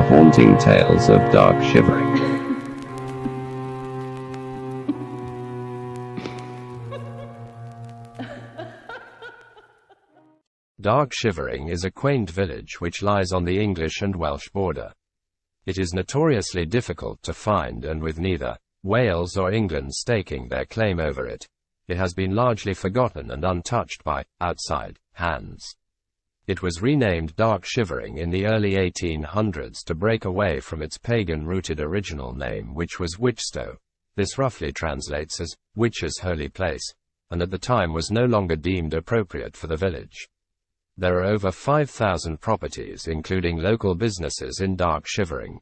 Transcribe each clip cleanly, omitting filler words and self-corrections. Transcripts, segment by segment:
haunting tales of dark shivering. Dark Shivering is a quaint village which lies on the English and Welsh border. It is notoriously difficult to find, and with neither Wales or England staking their claim over it, it has been largely forgotten and untouched by outside hands. It was renamed Dark Shivering in the early 1800s to break away from its pagan-rooted original name, which was Witchstow. This roughly translates as Witch's Holy Place, and at the time was no longer deemed appropriate for the village. There are over 5,000 properties, including local businesses, in Dark Shivering.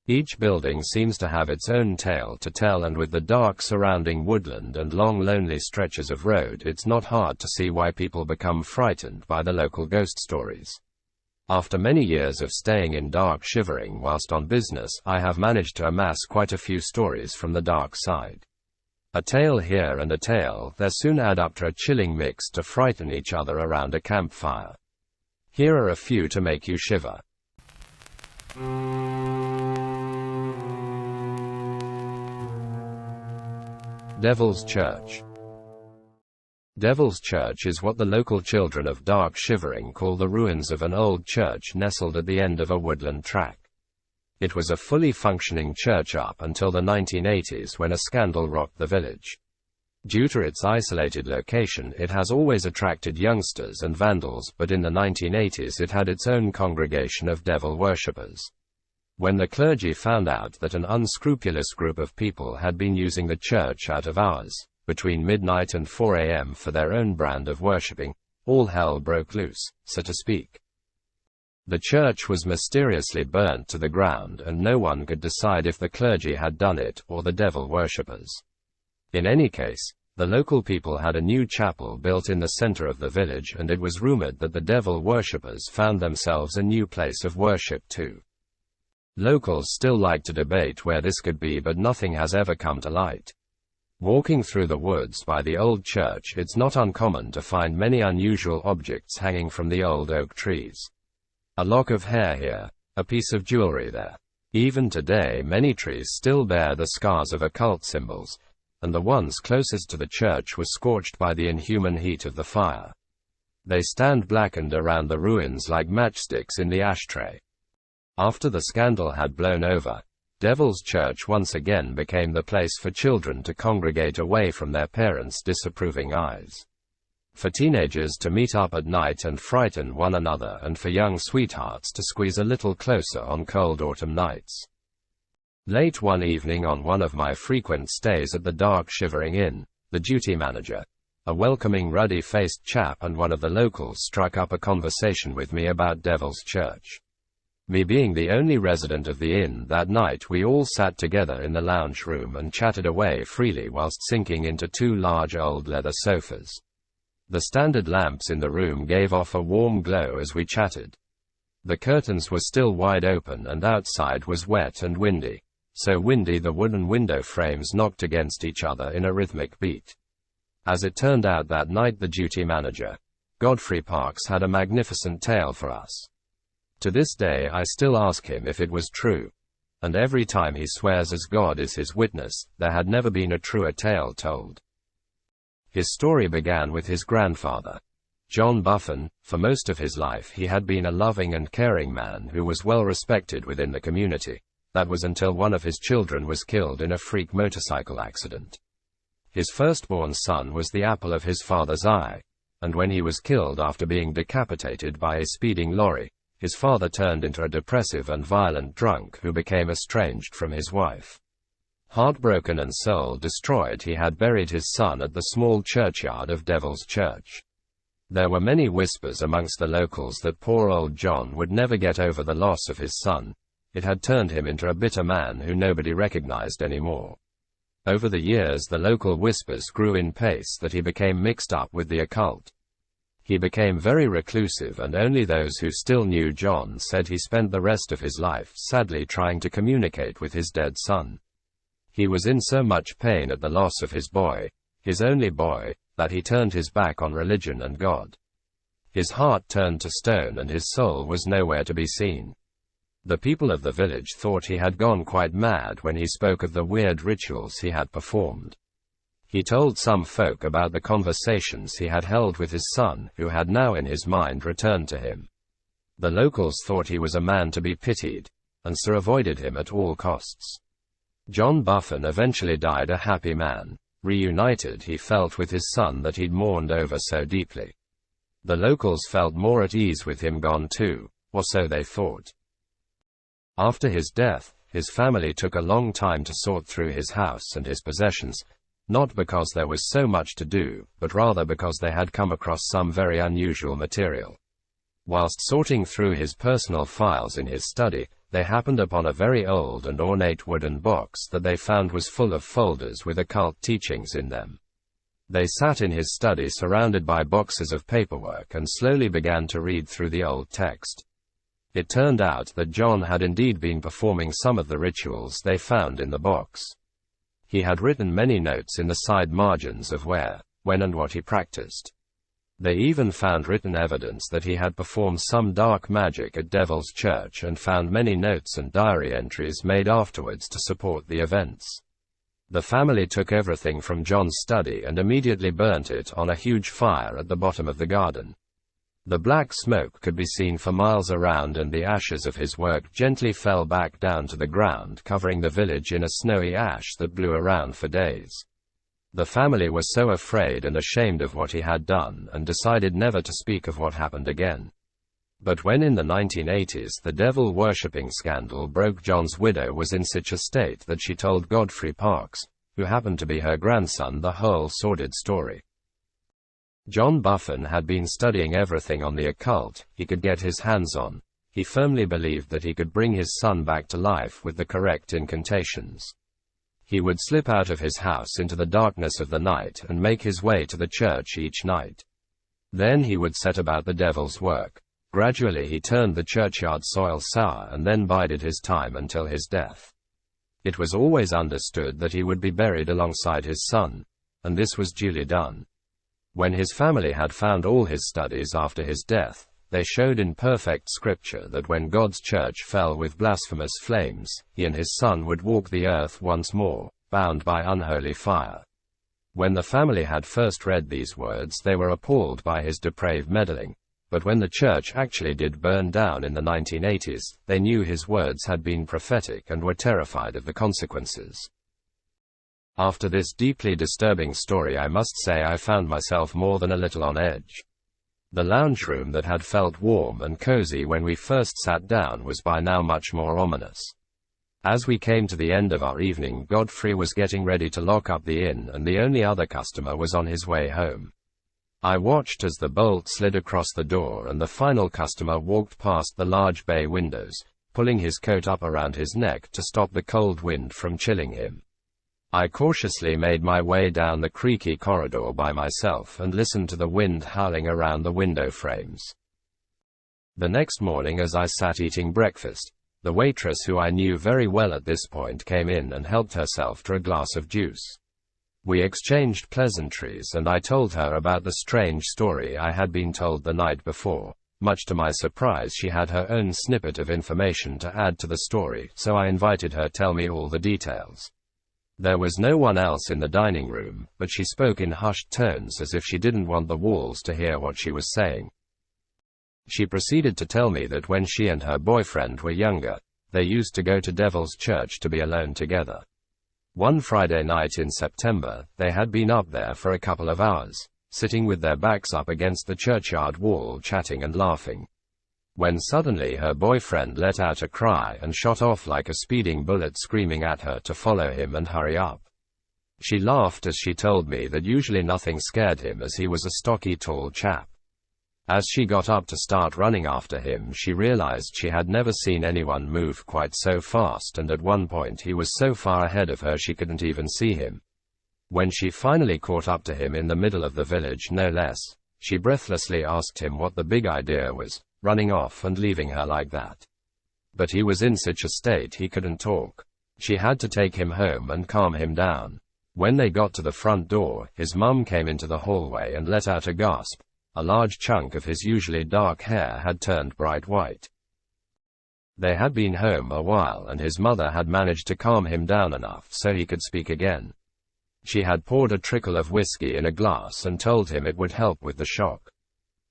Each building seems to have its own tale to tell, and with the dark surrounding woodland and long lonely stretches of road, it's not hard to see why people become frightened by the local ghost stories. After many years of staying in Dark Shivering whilst on business, I have managed to amass quite a few stories from the dark side. A tale here and a tale there soon add up to a chilling mix to frighten each other around a campfire. Here are a few to make you shiver. Devil's Church. Devil's Church is what the local children of Dark Shivering call the ruins of an old church nestled at the end of a woodland track. It was a fully functioning church up until the 1980s, when a scandal rocked the village. Due to its isolated location, it has always attracted youngsters and vandals, but in the 1980s it had its own congregation of devil worshippers. When the clergy found out that an unscrupulous group of people had been using the church out of hours, between midnight and 4 a.m. for their own brand of worshipping, all hell broke loose, so to speak. The church was mysteriously burnt to the ground, and no one could decide if the clergy had done it or the devil worshippers. In any case, the local people had a new chapel built in the center of the village, and it was rumored that the devil worshippers found themselves a new place of worship too. Locals still like to debate where this could be, but nothing has ever come to light. Walking through the woods by the old church, it's not uncommon to find many unusual objects hanging from the old oak trees. A lock of hair here, a piece of jewelry there. Even today, many trees still bear the scars of occult symbols, and the ones closest to the church were scorched by the inhuman heat of the fire. They stand blackened around the ruins like matchsticks in the ashtray. After the scandal had blown over, Devil's Church once again became the place for children to congregate away from their parents' disapproving eyes. For teenagers to meet up at night and frighten one another, and for young sweethearts to squeeze a little closer on cold autumn nights. Late one evening on one of my frequent stays at the Dark Shivering Inn, the duty manager, a welcoming ruddy-faced chap and one of the locals, struck up a conversation with me about Devil's Church. Me being the only resident of the inn that night, we all sat together in the lounge room and chatted away freely whilst sinking into two large old leather sofas. The standard lamps in the room gave off a warm glow as we chatted. The curtains were still wide open and outside was wet and windy, so windy the wooden window frames knocked against each other in a rhythmic beat. As it turned out that night, the duty manager, Godfrey Parks, had a magnificent tale for us. To this day I still ask him if it was true, and every time he swears as God is his witness, there had never been a truer tale told. His story began with his grandfather, John Buffon. For most of his life he had been a loving and caring man who was well respected within the community. That was until one of his children was killed in a freak motorcycle accident. His firstborn son was the apple of his father's eye, and when he was killed after being decapitated by a speeding lorry, his father turned into a depressive and violent drunk who became estranged from his wife. Heartbroken and soul destroyed, he had buried his son at the small churchyard of Devil's Church. There were many whispers amongst the locals that poor old John would never get over the loss of his son. It had turned him into a bitter man who nobody recognized anymore. Over the years, the local whispers grew in pace that he became mixed up with the occult. He became very reclusive, and only those who still knew John said he spent the rest of his life sadly trying to communicate with his dead son. He was in so much pain at the loss of his boy, his only boy, that he turned his back on religion and God. His heart turned to stone and his soul was nowhere to be seen. The people of the village thought he had gone quite mad when he spoke of the weird rituals he had performed. He told some folk about the conversations he had held with his son, who had now in his mind returned to him. The locals thought he was a man to be pitied, and so avoided him at all costs. John Buffon eventually died a happy man. Reunited, he felt with his son that he'd mourned over so deeply. The locals felt more at ease with him gone too, or so they thought. After his death, his family took a long time to sort through his house and his possessions, not because there was so much to do, but rather because they had come across some very unusual material. Whilst sorting through his personal files in his study, they happened upon a very old and ornate wooden box that they found was full of folders with occult teachings in them. They sat in his study surrounded by boxes of paperwork and slowly began to read through the old text. It turned out that John had indeed been performing some of the rituals they found in the box. He had written many notes in the side margins of where, when and what he practiced. They even found written evidence that he had performed some dark magic at Devil's Church and found many notes and diary entries made afterwards to support the events. The family took everything from John's study and immediately burnt it on a huge fire at the bottom of the garden. The black smoke could be seen for miles around, and the ashes of his work gently fell back down to the ground, covering the village in a snowy ash that blew around for days. The family were so afraid and ashamed of what he had done and decided never to speak of what happened again. But when in the 1980s the devil-worshipping scandal broke, John's widow was in such a state that she told Godfrey Parks, who happened to be her grandson, the whole sordid story. John Buffon had been studying everything on the occult he could get his hands on. He firmly believed that he could bring his son back to life with the correct incantations. He would slip out of his house into the darkness of the night and make his way to the church each night. Then he would set about the devil's work. Gradually he turned the churchyard soil sour and then bided his time until his death. It was always understood that he would be buried alongside his son, and this was duly done. When his family had found all his studies after his death, they showed in perfect scripture that when God's church fell with blasphemous flames, he and his son would walk the earth once more, bound by unholy fire. When the family had first read these words, they were appalled by his depraved meddling, but when the church actually did burn down in the 1980s, they knew his words had been prophetic and were terrified of the consequences. After this deeply disturbing story, I must say I found myself more than a little on edge. The lounge room that had felt warm and cozy when we first sat down was by now much more ominous. As we came to the end of our evening, Godfrey was getting ready to lock up the inn, and the only other customer was on his way home. I watched as the bolt slid across the door and the final customer walked past the large bay windows, pulling his coat up around his neck to stop the cold wind from chilling him. I cautiously made my way down the creaky corridor by myself and listened to the wind howling around the window frames. The next morning, as I sat eating breakfast, the waitress, who I knew very well at this point, came in and helped herself to a glass of juice. We exchanged pleasantries and I told her about the strange story I had been told the night before. Much to my surprise, she had her own snippet of information to add to the story, so I invited her to tell me all the details. There was no one else in the dining room, but she spoke in hushed tones as if she didn't want the walls to hear what she was saying. She proceeded to tell me that when she and her boyfriend were younger, they used to go to Devil's Church to be alone together. One Friday night in September, they had been up there for a couple of hours, sitting with their backs up against the churchyard wall, chatting and laughing, when suddenly her boyfriend let out a cry and shot off like a speeding bullet, screaming at her to follow him and hurry up. She laughed as she told me that usually nothing scared him, as he was a stocky, tall chap. As she got up to start running after him, she realized she had never seen anyone move quite so fast, and at one point he was so far ahead of her she couldn't even see him. When she finally caught up to him in the middle of the village, no less, she breathlessly asked him what the big idea was, running off and leaving her like that. But he was in such a state he couldn't talk. She had to take him home and calm him down. When they got to the front door, his mum came into the hallway and let out a gasp. A large chunk of his usually dark hair had turned bright white. They had been home a while and his mother had managed to calm him down enough so he could speak again. She had poured a trickle of whiskey in a glass and told him it would help with the shock.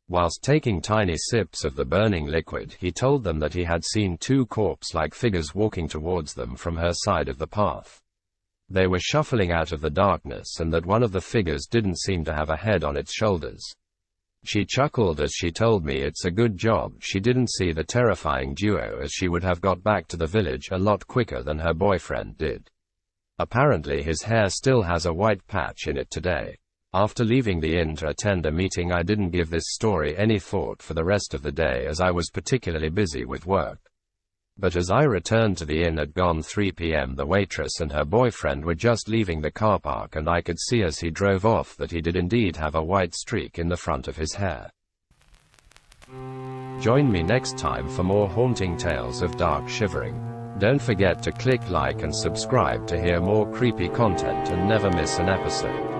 Whilst taking tiny sips of the burning liquid, he told them that he had seen two corpse-like figures walking towards them from her side of the path. They were shuffling out of the darkness and that one of the figures didn't seem to have a head on its shoulders. She chuckled as she told me it's a good job she didn't see the terrifying duo, as she would have got back to the village a lot quicker than her boyfriend did. Apparently his hair still has a white patch in it today. After leaving the inn to attend a meeting, I didn't give this story any thought for the rest of the day as I was particularly busy with work. But as I returned to the inn at gone 3 p.m., the waitress and her boyfriend were just leaving the car park and I could see as he drove off that he did indeed have a white streak in the front of his hair. Join me next time for more haunting tales of dark shivering. Don't forget to click like and subscribe to hear more creepy content and never miss an episode.